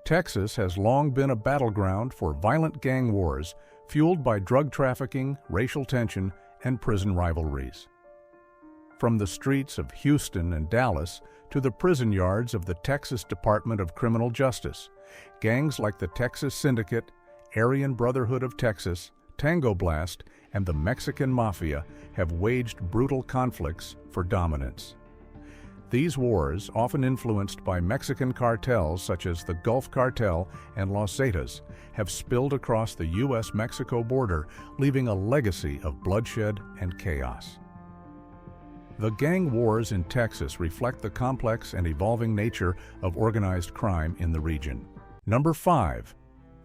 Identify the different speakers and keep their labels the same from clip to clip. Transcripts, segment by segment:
Speaker 1: Texas has long been a battleground for violent gang wars fueled by drug trafficking, racial tension, and prison rivalries. From the streets of Houston and Dallas to the prison yards of the Texas Department of Criminal Justice, gangs like the Texas Syndicate, Aryan Brotherhood of Texas, Tango Blast, and the Mexican Mafia have waged brutal conflicts for dominance. These wars, often influenced by Mexican cartels such as the Gulf Cartel and Los Zetas, have spilled across the U.S. Mexico border, leaving a legacy of bloodshed and chaos. The gang wars in Texas reflect the complex and evolving nature of organized crime in the region. Number 5.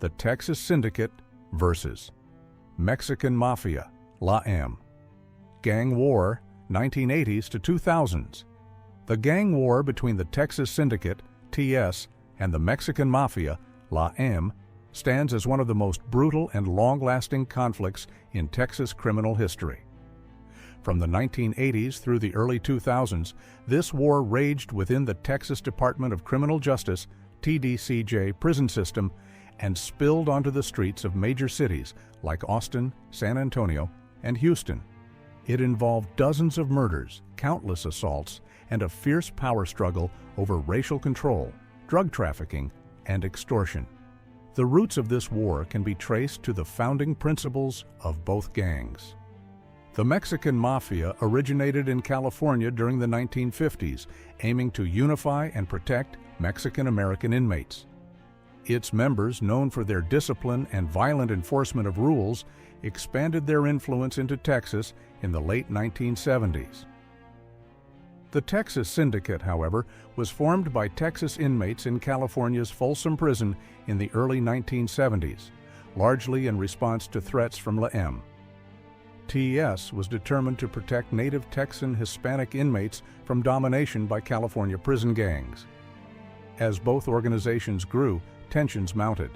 Speaker 1: The Texas Syndicate versus Mexican Mafia, La-M. Gang War, 1980s to 2000s. The gang war between the Texas Syndicate, TS, and the Mexican Mafia, La-M, stands as one of the most brutal and long-lasting conflicts in Texas criminal history. From the 1980s through the early 2000s, this war raged within the Texas Department of Criminal Justice, TDCJ, prison system and spilled onto the streets of major cities like Austin, San Antonio, and Houston. It involved dozens of murders, countless assaults, and a fierce power struggle over racial control, drug trafficking, and extortion. The roots of this war can be traced to the founding principles of both gangs. The Mexican Mafia originated in California during the 1950s, aiming to unify and protect Mexican-American inmates. Its members, known for their discipline and violent enforcement of rules, expanded their influence into Texas in the late 1970s. The Texas Syndicate, however, was formed by Texas inmates in California's Folsom Prison in the early 1970s, largely in response to threats from La-M. TS was determined to protect native Texan Hispanic inmates from domination by California prison gangs. As both organizations grew, tensions mounted.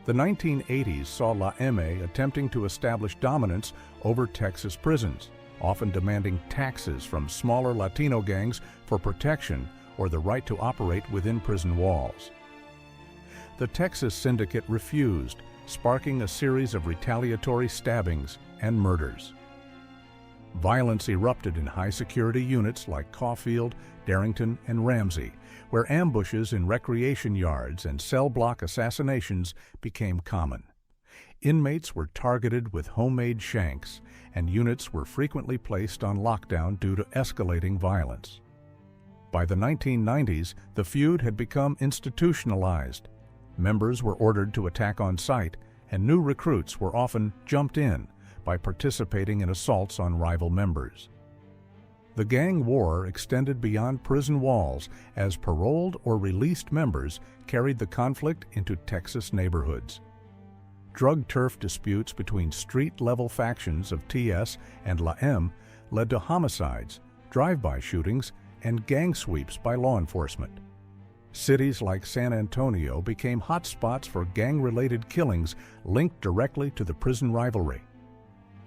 Speaker 1: The 1980s saw La-M attempting to establish dominance over Texas prisons, often demanding taxes from smaller Latino gangs for protection or the right to operate within prison walls. The Texas Syndicate refused, sparking a series of retaliatory stabbings and murders. Violence erupted in high-security units like Caulfield, Darrington, and Ramsey, where ambushes in recreation yards and cell block assassinations became common. Inmates were targeted with homemade shanks, and units were frequently placed on lockdown due to escalating violence. By the 1990s, the feud had become institutionalized. Members were ordered to attack on sight, and new recruits were often jumped in by participating in assaults on rival members. The gang war extended beyond prison walls as paroled or released members carried the conflict into Texas neighborhoods. Drug turf disputes between street-level factions of TS and La-M led to homicides, drive-by shootings, and gang sweeps by law enforcement. Cities like San Antonio became hotspots for gang-related killings linked directly to the prison rivalry.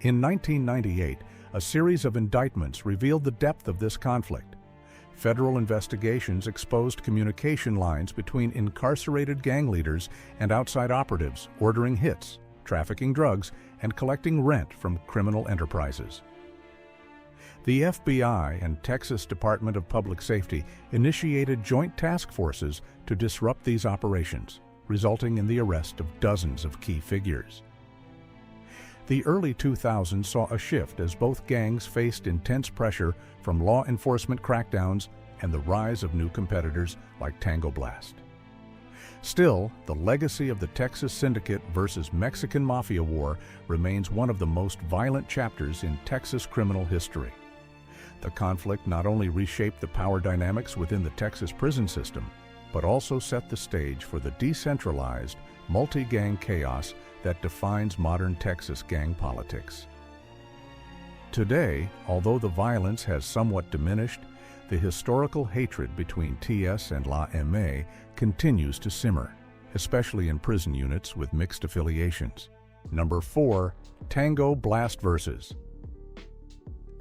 Speaker 1: In 1998, a series of indictments revealed the depth of this conflict. Federal investigations exposed communication lines between incarcerated gang leaders and outside operatives ordering hits, trafficking drugs, and collecting rent from criminal enterprises. The FBI and Texas Department of Public Safety initiated joint task forces to disrupt these operations, resulting in the arrest of dozens of key figures. The early 2000s saw a shift as both gangs faced intense pressure from law enforcement crackdowns and the rise of new competitors like Tango Blast. Still, the legacy of the Texas Syndicate versus Mexican Mafia war remains one of the most violent chapters in Texas criminal history. The conflict not only reshaped the power dynamics within the Texas prison system, but also set the stage for the decentralized, multi-gang chaos that defines modern Texas gang politics. Today, although the violence has somewhat diminished, the historical hatred between TS and La-M continues to simmer, especially in prison units with mixed affiliations. Number 4. Tango Blast versus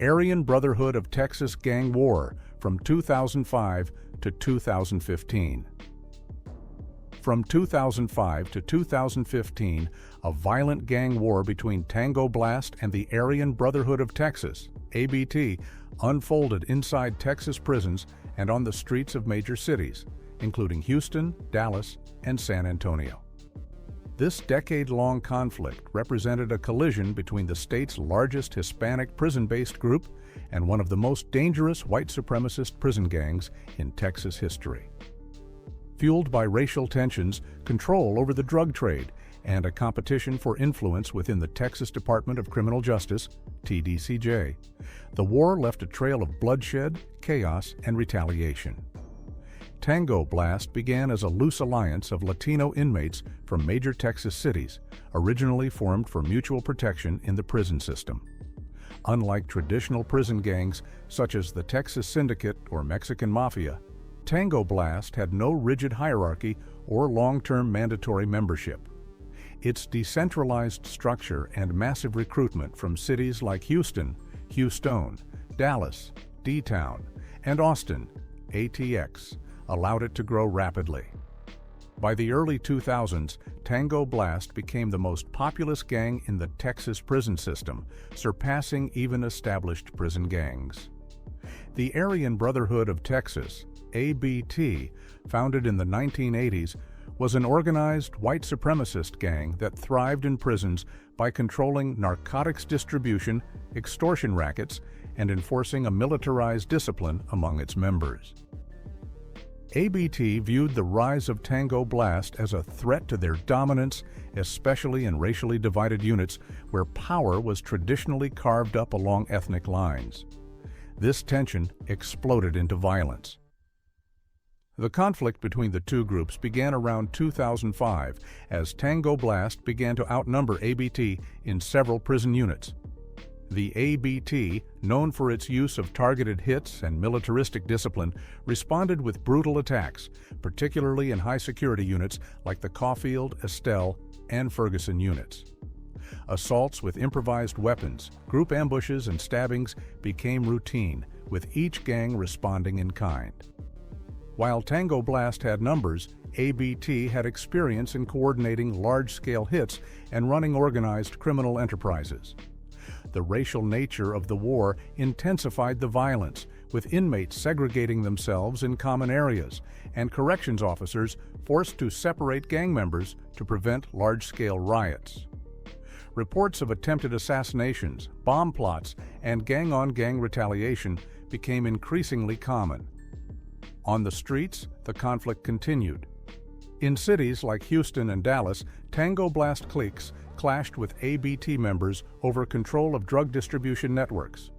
Speaker 1: Aryan Brotherhood of Texas Gang War from 2005 to 2015. From 2005 to 2015, a violent gang war between Tango Blast and the Aryan Brotherhood of Texas, ABT, unfolded inside Texas prisons and on the streets of major cities, including Houston, Dallas, and San Antonio. This decade-long conflict represented a collision between the state's largest Hispanic prison-based group and one of the most dangerous white supremacist prison gangs in Texas history. Fueled by racial tensions, control over the drug trade, and a competition for influence within the Texas Department of Criminal Justice, TDCJ, the war left a trail of bloodshed, chaos, and retaliation. Tango Blast began as a loose alliance of Latino inmates from major Texas cities, originally formed for mutual protection in the prison system. Unlike traditional prison gangs such as the Texas Syndicate or Mexican Mafia, Tango Blast had no rigid hierarchy or long-term mandatory membership. Its decentralized structure and massive recruitment from cities like Houston, Dallas, D-Town, and Austin, ATX, allowed it to grow rapidly. By the early 2000s, Tango Blast became the most populous gang in the Texas prison system, surpassing even established prison gangs. The Aryan Brotherhood of Texas, ABT, founded in the 1980s, was an organized white supremacist gang that thrived in prisons by controlling narcotics distribution, extortion rackets, and enforcing a militarized discipline among its members. ABT viewed the rise of Tango Blast as a threat to their dominance, especially in racially divided units where power was traditionally carved up along ethnic lines. This tension exploded into violence. The conflict between the two groups began around 2005 as Tango Blast began to outnumber ABT in several prison units. The ABT, known for its use of targeted hits and militaristic discipline, responded with brutal attacks, particularly in high-security units like the Caulfield, Estelle, and Ferguson units. Assaults with improvised weapons, group ambushes, and stabbings became routine, with each gang responding in kind. While Tango Blast had numbers, ABT had experience in coordinating large-scale hits and running organized criminal enterprises. The racial nature of the war intensified the violence, with inmates segregating themselves in common areas and corrections officers forced to separate gang members to prevent large-scale riots. Reports of attempted assassinations, bomb plots, and gang-on-gang retaliation became increasingly common. On the streets, the conflict continued. In cities like Houston and Dallas, Tango Blast cliques clashed with ABT members over control of drug distribution networks.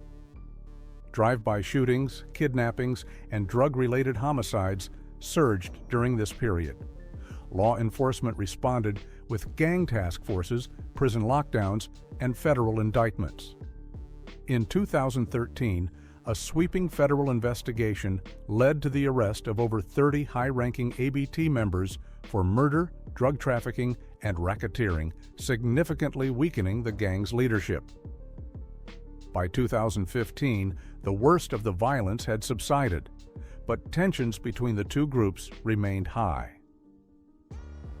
Speaker 1: Drive-by shootings, kidnappings, and drug-related homicides surged during this period. Law enforcement responded with gang task forces, prison lockdowns, and federal indictments. In 2013, a sweeping federal investigation led to the arrest of over 30 high-ranking ABT members for murder, drug trafficking, and racketeering, significantly weakening the gang's leadership. By 2015, the worst of the violence had subsided, but tensions between the two groups remained high.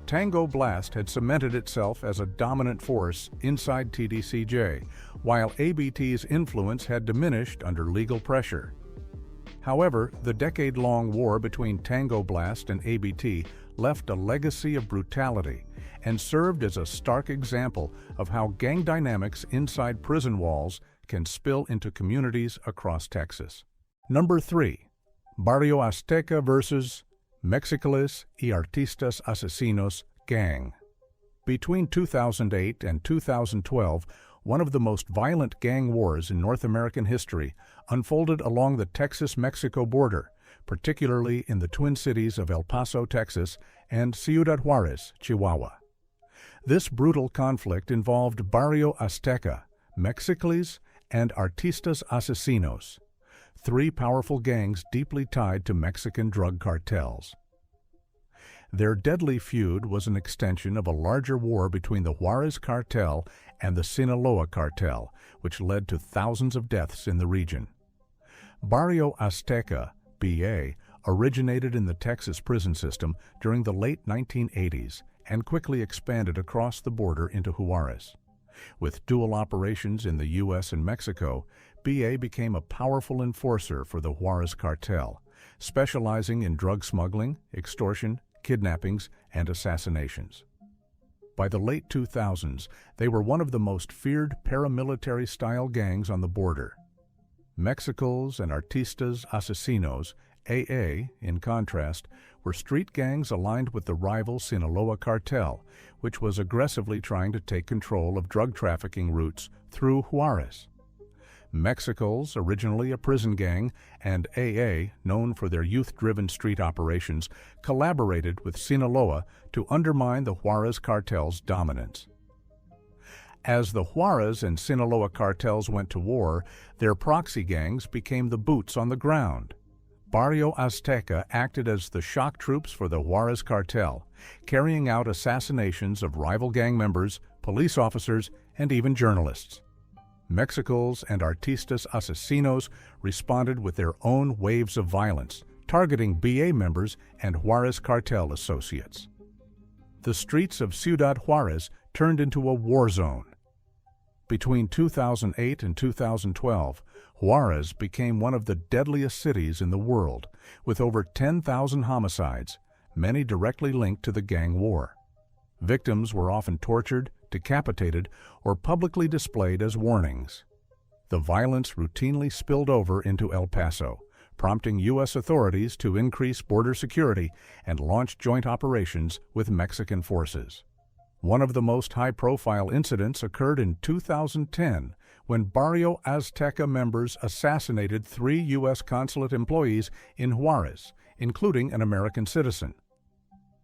Speaker 1: Tango Blast had cemented itself as a dominant force inside TDCJ, while ABT's influence had diminished under legal pressure. However, the decade-long war between Tango Blast and ABT left a legacy of brutality and served as a stark example of how gang dynamics inside prison walls can spill into communities across Texas. Number 3. Barrio Azteca versus Mexicales y Artistas Asesinos gang. Between 2008 and 2012, one of the most violent gang wars in North American history unfolded along the Texas-Mexico border, particularly in the Twin Cities of El Paso, Texas, and Ciudad Juarez, Chihuahua. This brutal conflict involved Barrio Azteca, Mexicales, and Artistas Asesinos, three powerful gangs deeply tied to Mexican drug cartels. Their deadly feud was an extension of a larger war between the Juarez Cartel and the Sinaloa Cartel, which led to thousands of deaths in the region. Barrio Azteca, BA, originated in the Texas prison system during the late 1980s and quickly expanded across the border into Juarez. With dual operations in the U.S. and Mexico, BA became a powerful enforcer for the Juarez Cartel, specializing in drug smuggling, extortion, kidnappings, and assassinations. By the late 2000s, they were one of the most feared paramilitary-style gangs on the border. Mexicals and Artistas Asesinos, AA, in contrast, were street gangs aligned with the rival Sinaloa Cartel, which was aggressively trying to take control of drug trafficking routes through Juarez. Mexicals, originally a prison gang, and AA, known for their youth-driven street operations, collaborated with Sinaloa to undermine the Juarez cartel's dominance. As the Juarez and Sinaloa cartels went to war, their proxy gangs became the boots on the ground. Barrio Azteca acted as the shock troops for the Juarez cartel, carrying out assassinations of rival gang members, police officers, and even journalists. Mexicals and Artistas Asesinos responded with their own waves of violence, targeting BA members and Juarez cartel associates. The streets of Ciudad Juarez turned into a war zone. Between 2008 and 2012, Juarez became one of the deadliest cities in the world, with over 10,000 homicides, many directly linked to the gang war. Victims were often tortured, decapitated, or publicly displayed as warnings. The violence routinely spilled over into El Paso, prompting U.S. authorities to increase border security and launch joint operations with Mexican forces. One of the most high-profile incidents occurred in 2010 when Barrio Azteca members assassinated 3 U.S. consulate employees in Juarez, including an American citizen.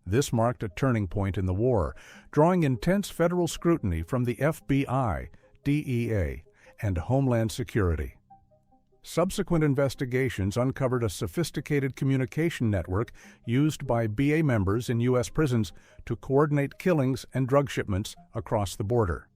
Speaker 1: This marked a turning point in the war, drawing intense federal scrutiny from the FBI, DEA, and Homeland Security. Subsequent investigations uncovered a sophisticated communication network used by BA members in U.S. prisons to coordinate killings and drug shipments across the border.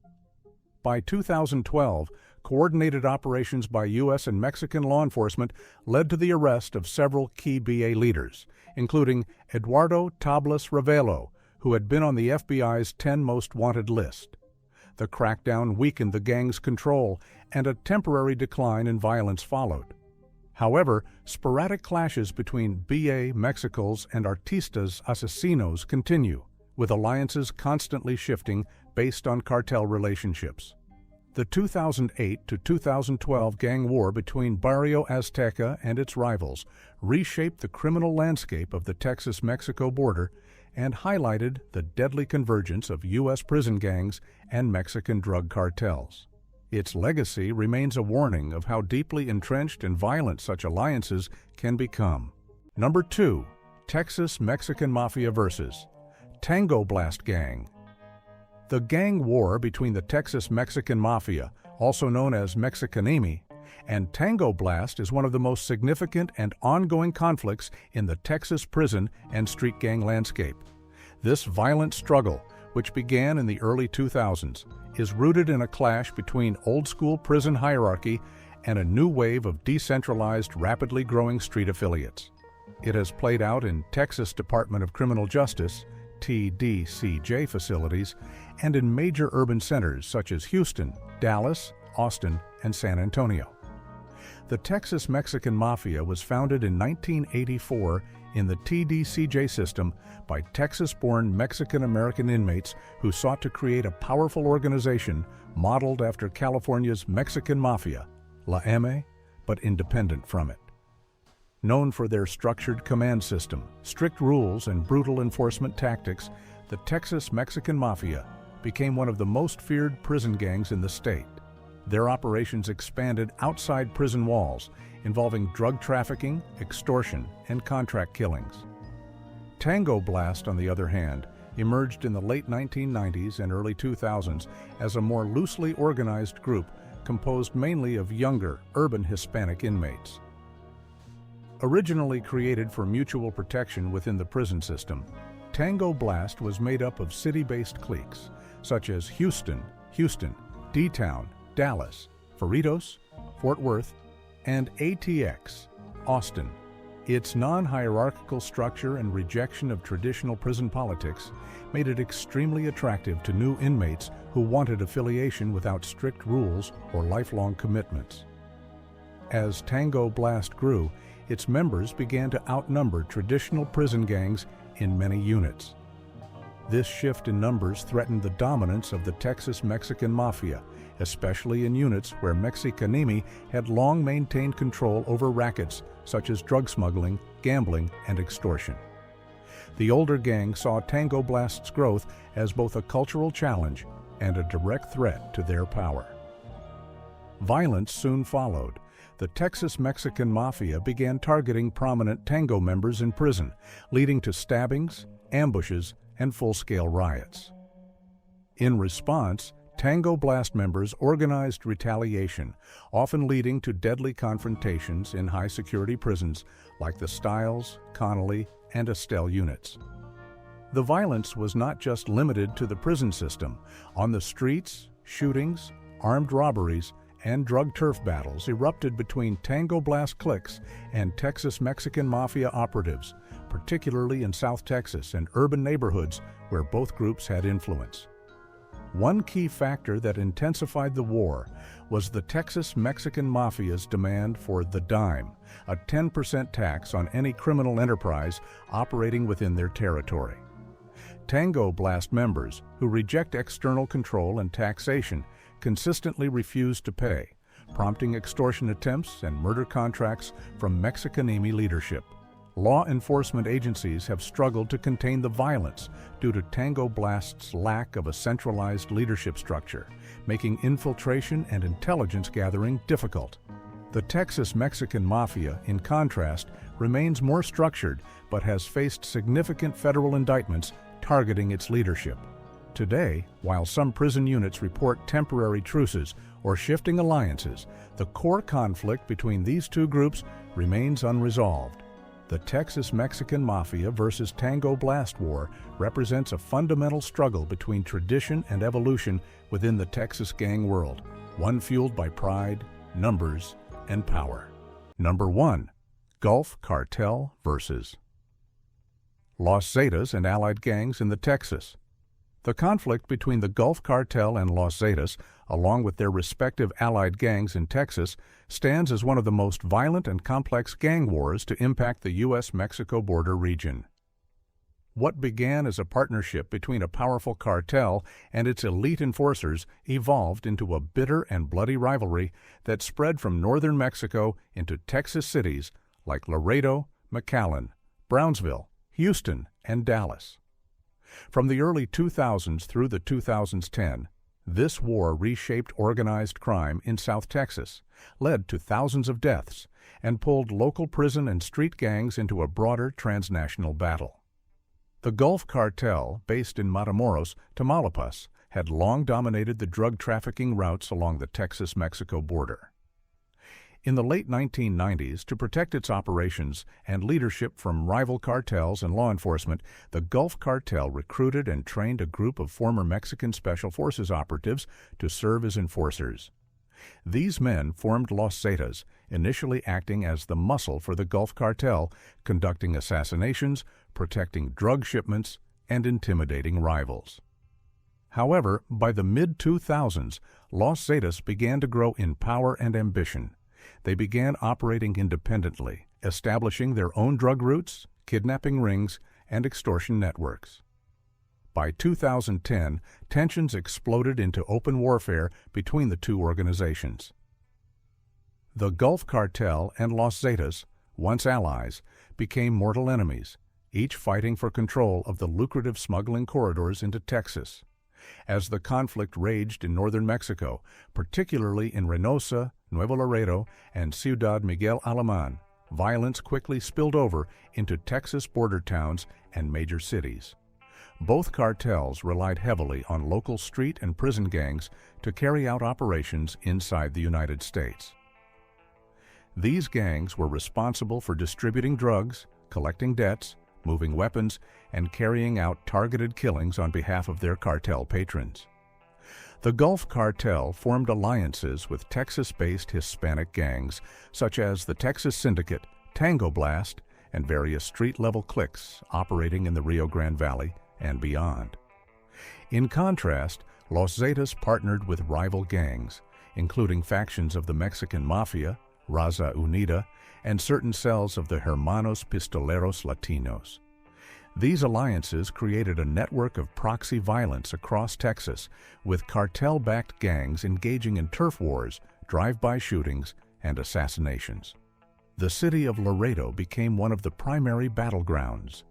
Speaker 1: By 2012, coordinated operations by U.S. and Mexican law enforcement led to the arrest of several key BA leaders, including Eduardo Tablas Ravelo, who had been on the FBI's 10 Most Wanted list. The crackdown weakened the gang's control, and a temporary decline in violence followed. However, sporadic clashes between BA Mexicals and Artistas Asesinos continue, with alliances constantly shifting based on cartel relationships. The 2008 to 2012 gang war between Barrio Azteca and its rivals reshaped the criminal landscape of the Texas-Mexico border and highlighted the deadly convergence of U.S. prison gangs and Mexican drug cartels. Its legacy remains a warning of how deeply entrenched and violent such alliances can become. Number 2. Texas Mexican Mafia vs. Tango Blast Gang. The gang war between the Texas Mexican Mafia, also known as Mexicanimi, and Tango Blast is one of the most significant and ongoing conflicts in the Texas prison and street gang landscape. This violent struggle, which began in the early 2000s, is rooted in a clash between old-school prison hierarchy and a new wave of decentralized, rapidly growing street affiliates. It has played out in Texas Department of Criminal Justice, TDCJ facilities, and in major urban centers such as Houston, Dallas, Austin, and San Antonio. The Texas Mexican Mafia was founded in 1984 in the TDCJ system by Texas-born Mexican-American inmates who sought to create a powerful organization modeled after California's Mexican Mafia, La M, but independent from it. Known for their structured command system, strict rules, and brutal enforcement tactics, the Texas Mexican Mafia became one of the most feared prison gangs in the state. Their operations expanded outside prison walls, involving drug trafficking, extortion, and contract killings. Tango Blast, on the other hand, emerged in the late 1990s and early 2000s as a more loosely organized group composed mainly of younger, urban Hispanic inmates. Originally created for mutual protection within the prison system, Tango Blast was made up of city-based cliques, such as Houston, D-Town, Dallas, Cerritos, Fort Worth, and ATX, Austin, Its non-hierarchical structure and rejection of traditional prison politics made it extremely attractive to new inmates who wanted affiliation without strict rules or lifelong commitments. As Tango Blast grew, its members began to outnumber traditional prison gangs in many units. This shift in numbers threatened the dominance of the Texas Mexican Mafia, especially in units where Mexicanimi had long maintained control over rackets such as drug smuggling, gambling, and extortion. The older gang saw Tango Blast's growth as both a cultural challenge and a direct threat to their power. Violence soon followed. The Texas Mexican Mafia began targeting prominent Tango members in prison, leading to stabbings, ambushes, and full-scale riots. In response, Tango Blast members organized retaliation, often leading to deadly confrontations in high-security prisons like the Stiles, Connolly, and Estelle units. The violence was not just limited to the prison system. On the streets, shootings, armed robberies, and drug turf battles erupted between Tango Blast cliques and Texas Mexican Mafia operatives, particularly in South Texas and urban neighborhoods where both groups had influence. One key factor that intensified the war was the Texas Mexican Mafia's demand for the dime, a 10% tax on any criminal enterprise operating within their territory. Tango Blast members, who reject external control and taxation, consistently refused to pay, prompting extortion attempts and murder contracts from Mexicanimi leadership. Law enforcement agencies have struggled to contain the violence due to Tango Blast's lack of a centralized leadership structure, making infiltration and intelligence gathering difficult. The Texas Mexican Mafia, in contrast, remains more structured but has faced significant federal indictments targeting its leadership. Today, while some prison units report temporary truces or shifting alliances, the core conflict between these two groups remains unresolved. The Texas Mexican Mafia versus Tango Blast war represents a fundamental struggle between tradition and evolution within the Texas gang world, one fueled by pride, numbers, and power. Number 1. Gulf Cartel versus Los Zetas and allied gangs in the Texas. The conflict between the Gulf Cartel and Los Zetas, along with their respective allied gangs in Texas, stands as one of the most violent and complex gang wars to impact the U.S. Mexico border region. What began as a partnership between a powerful cartel and its elite enforcers evolved into a bitter and bloody rivalry that spread from northern Mexico into Texas cities like Laredo, McAllen, Brownsville, Houston, and Dallas. From the early 2000s through the 2010, this war reshaped organized crime in South Texas, led to thousands of deaths, and pulled local prison and street gangs into a broader transnational battle. The Gulf Cartel, based in Matamoros, Tamaulipas, had long dominated the drug trafficking routes along the Texas-Mexico border. In the late 1990s, to protect its operations and leadership from rival cartels and law enforcement, the Gulf Cartel recruited and trained a group of former Mexican Special Forces operatives to serve as enforcers. These men formed Los Zetas, initially acting as the muscle for the Gulf Cartel, conducting assassinations, protecting drug shipments, and intimidating rivals. However, by the mid-2000s, Los Zetas began to grow in power and ambition. They began operating independently, establishing their own drug routes, kidnapping rings, and extortion networks. By 2010, tensions exploded into open warfare between the two organizations. The Gulf Cartel and Los Zetas, once allies, became mortal enemies, each fighting for control of the lucrative smuggling corridors into Texas. As the conflict raged in northern Mexico, particularly in Reynosa, Nuevo Laredo, and Ciudad Miguel Alemán, violence quickly spilled over into Texas border towns and major cities. Both cartels relied heavily on local street and prison gangs to carry out operations inside the United States. These gangs were responsible for distributing drugs, collecting debts, moving weapons, and carrying out targeted killings on behalf of their cartel patrons. The Gulf Cartel formed alliances with Texas-based Hispanic gangs such as the Texas Syndicate, Tango Blast, and various street-level cliques operating in the Rio Grande Valley and beyond. In contrast, Los Zetas partnered with rival gangs, including factions of the Mexican Mafia, Raza Unida, and certain cells of the Hermanos Pistoleros Latinos. These alliances created a network of proxy violence across Texas, with cartel-backed gangs engaging in turf wars, drive-by shootings, and assassinations. The city of Laredo became one of the primary battlegrounds.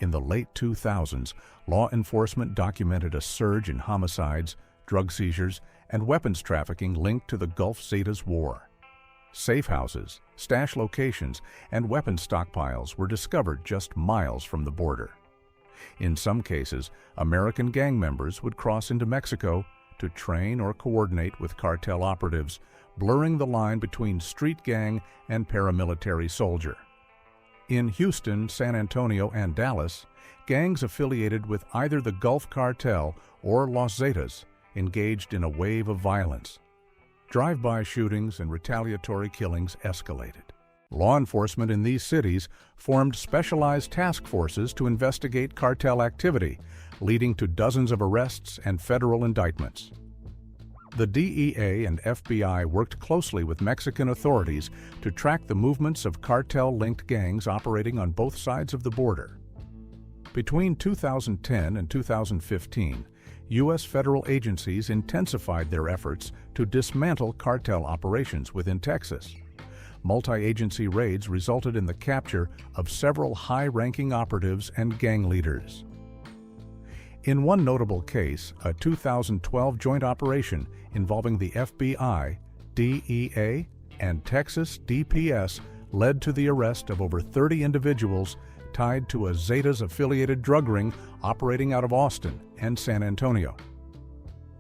Speaker 1: In the late 2000s, law enforcement documented a surge in homicides, drug seizures, and weapons trafficking linked to the Gulf Zetas war. Safe houses, stash locations, and weapons stockpiles were discovered just miles from the border. In some cases, American gang members would cross into Mexico to train or coordinate with cartel operatives, blurring the line between street gang and paramilitary soldier. In Houston, San Antonio, and Dallas, gangs affiliated with either the Gulf Cartel or Los Zetas engaged in a wave of violence. Drive-by shootings and retaliatory killings escalated. Law enforcement in these cities formed specialized task forces to investigate cartel activity, leading to dozens of arrests and federal indictments. The DEA and FBI worked closely with Mexican authorities to track the movements of cartel-linked gangs operating on both sides of the border. Between 2010 and 2015, U.S. federal agencies intensified their efforts to dismantle cartel operations within Texas. Multi-agency raids resulted in the capture of several high-ranking operatives and gang leaders. In one notable case, a 2012 joint operation involving the FBI, DEA, and Texas DPS led to the arrest of over 30 individuals tied to a Zetas-affiliated drug ring operating out of Austin and San Antonio.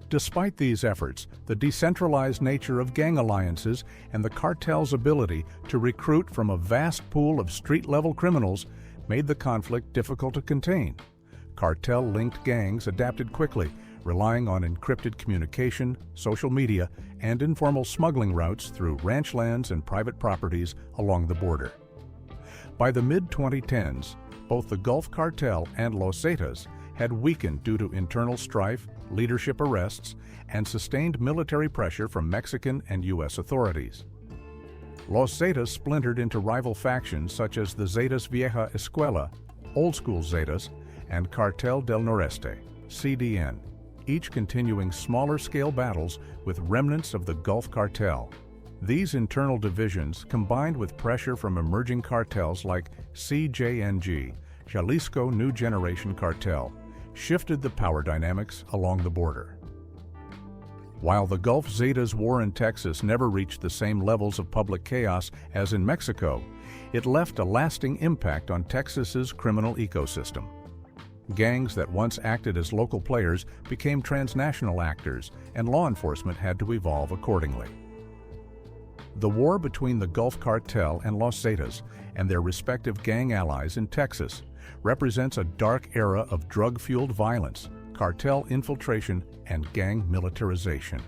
Speaker 1: Despite these efforts, the decentralized nature of gang alliances and the cartel's ability to recruit from a vast pool of street-level criminals made the conflict difficult to contain. Cartel-linked gangs adapted quickly, relying on encrypted communication, social media, and informal smuggling routes through ranch lands and private properties along the border. By the mid-2010s, both the Gulf Cartel and Los Zetas had weakened due to internal strife, leadership arrests, and sustained military pressure from Mexican and U.S. authorities. Los Zetas splintered into rival factions such as the Zetas Vieja Escuela, Old School Zetas, and Cartel del Noreste, CDN, each continuing smaller-scale battles with remnants of the Gulf Cartel. These internal divisions, combined with pressure from emerging cartels like CJNG, Jalisco New Generation Cartel, shifted the power dynamics along the border. While the Gulf Zetas war in Texas never reached the same levels of public chaos as in Mexico, it left a lasting impact on Texas's criminal ecosystem. Gangs that once acted as local players became transnational actors, and law enforcement had to evolve accordingly. The war between the Gulf Cartel and Los Zetas and their respective gang allies in Texas represents a dark era of drug-fueled violence, cartel infiltration, and gang militarization.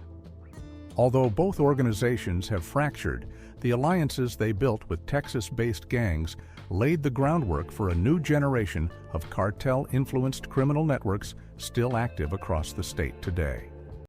Speaker 1: Although both organizations have fractured, the alliances they built with Texas-based gangs laid the groundwork for a new generation of cartel-influenced criminal networks still active across the state today.